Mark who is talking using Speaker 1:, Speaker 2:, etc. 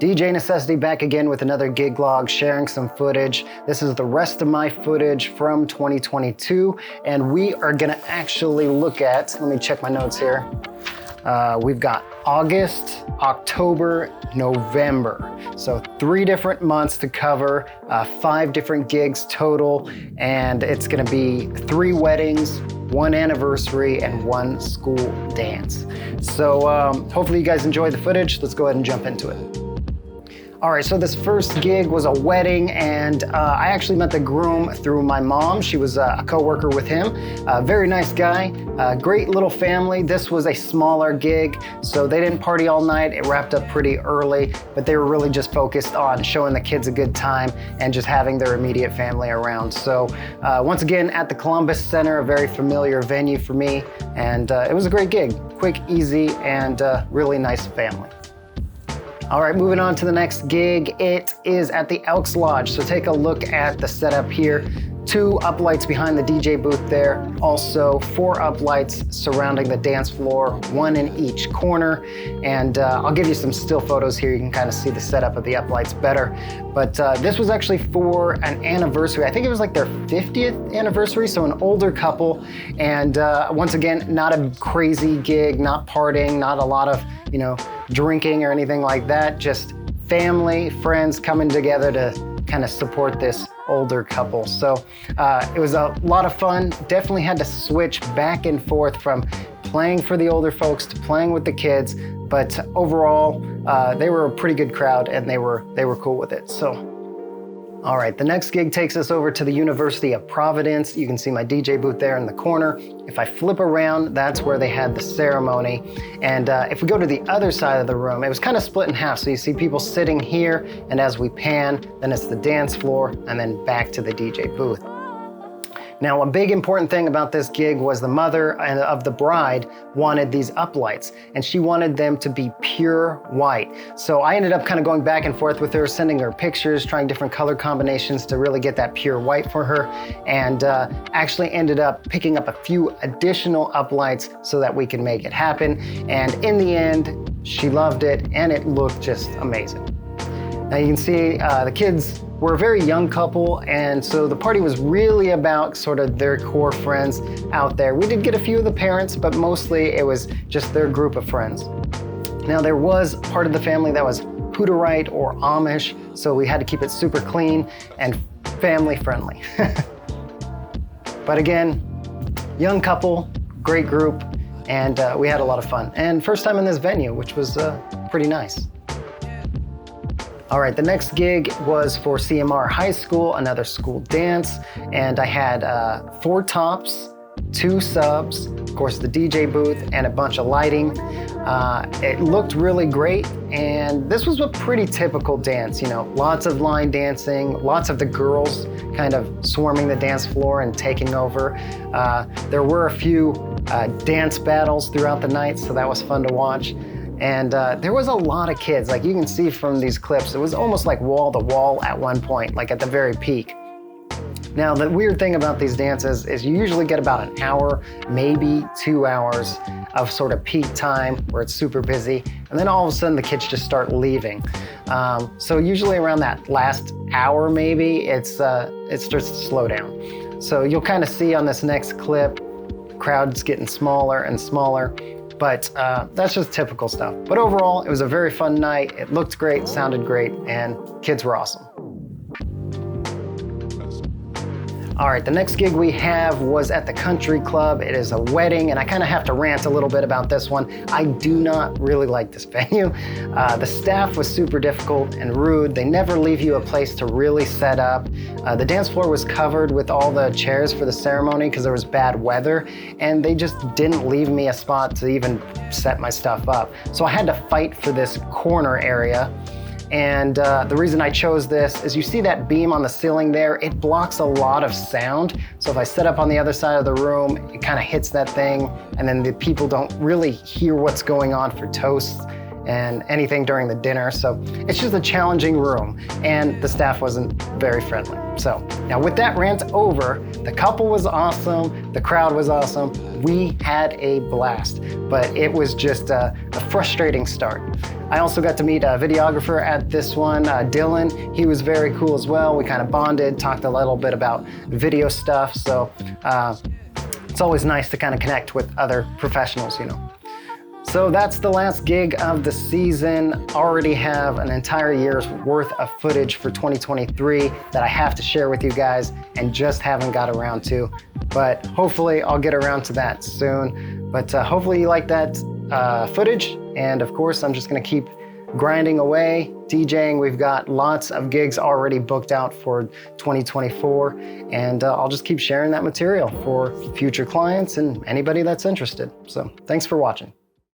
Speaker 1: DJ Necessity back again with another gig log, sharing some footage. This is the rest of my footage from 2022, and we are gonna actually look at, let me check my notes here. We've got August, October, November. So 3 different months to cover, 5 different gigs total, and it's gonna be 3 weddings, 1 anniversary, and 1 school dance. So hopefully you guys enjoyed the footage. Let's go ahead and jump into it. All right, so this first gig was a wedding, and I actually met the groom through my mom. She was a coworker with him. Very nice guy, great little family. This was a smaller gig, so they didn't party all night. It wrapped up pretty early, but they were really just focused on showing the kids a good time and just having their immediate family around. So once again, at the Columbus Center, a very familiar venue for me, and it was a great gig. Quick, easy, and really nice family. All right, moving on to the next gig. It is at the Elks Lodge. So take a look at the setup here. 2 uplights behind the DJ booth there. Also 4 uplights surrounding the dance floor, 1 in each corner. And I'll give you some still photos here. You can kind of see the setup of the uplights better. But this was actually for an anniversary. I think it was like their 50th anniversary, so an older couple. And once again, not a crazy gig, not partying, not a lot of, drinking or anything like that. Just family, friends coming together to kind of support this older couple. So it was a lot of fun. Definitely had to switch back and forth from playing for the older folks to playing with the kids. But overall, they were a pretty good crowd, and they were cool with it. So. All right, the next gig takes us over to the University of Providence. You can see my DJ booth there in the corner. If I flip around, that's where they had the ceremony. And if we go to the other side of the room, it was kind of split in half. So you see people sitting here, and as we pan, then it's the dance floor, and then back to the DJ booth. Now, a big important thing about this gig was the mother of the bride wanted these uplights, and she wanted them to be pure white. So I ended up kind of going back and forth with her, sending her pictures, trying different color combinations to really get that pure white for her, and actually ended up picking up a few additional uplights so that we could make it happen. And in the end, she loved it, and it looked just amazing. Now you can see the kids were a very young couple, and so the party was really about sort of their core friends out there. We did get a few of the parents, but mostly it was just their group of friends. Now there was part of the family that was Hutterite or Amish, so we had to keep it super clean and family friendly. But again, young couple, great group, and we had a lot of fun. And first time in this venue, which was pretty nice. All right, the next gig was for CMR High School, another school dance, and I had 4 tops, 2 subs, of course the DJ booth, and a bunch of lighting. It looked really great, and this was a pretty typical dance, lots of line dancing, lots of the girls kind of swarming the dance floor and taking over. There were a few dance battles throughout the night, so that was fun to watch. And there was a lot of kids. Like you can see from these clips, it was almost like wall to wall at one point, like at the very peak. Now, the weird thing about these dances is you usually get about an hour, maybe 2 hours of sort of peak time where it's super busy. And then all of a sudden the kids just start leaving. So usually around that last hour, maybe it starts to slow down. So you'll kind of see on this next clip, crowds getting smaller and smaller. But that's just typical stuff. But overall, it was a very fun night. It looked great, sounded great, and kids were awesome. All right, the next gig we have was at the Country Club. It is a wedding, and I kind of have to rant a little bit about this one. I do not really like this venue. The staff was super difficult and rude. They never leave you a place to really set up. The dance floor was covered with all the chairs for the ceremony because there was bad weather, and they just didn't leave me a spot to even set my stuff up. So I had to fight for this corner area. And the reason I chose this is you see that beam on the ceiling there, it blocks a lot of sound. So if I set up on the other side of the room, it kind of hits that thing, and then the people don't really hear what's going on for toasts and anything during the dinner. So it's just a challenging room, and the staff wasn't very friendly. So now with that rant over, the couple was awesome, the crowd was awesome, we had a blast, but it was just a frustrating start. I also got to meet a videographer at this one, Dylan. He was very cool as well. We kind of bonded, talked a little bit about video stuff. So it's always nice to kind of connect with other professionals, you know. So that's the last gig of the season. Already have an entire year's worth of footage for 2023 that I have to share with you guys and just haven't got around to. But hopefully I'll get around to that soon. But hopefully you like that footage. And of course, I'm just gonna keep grinding away, DJing. We've got lots of gigs already booked out for 2024. And I'll just keep sharing that material for future clients and anybody that's interested. So thanks for watching.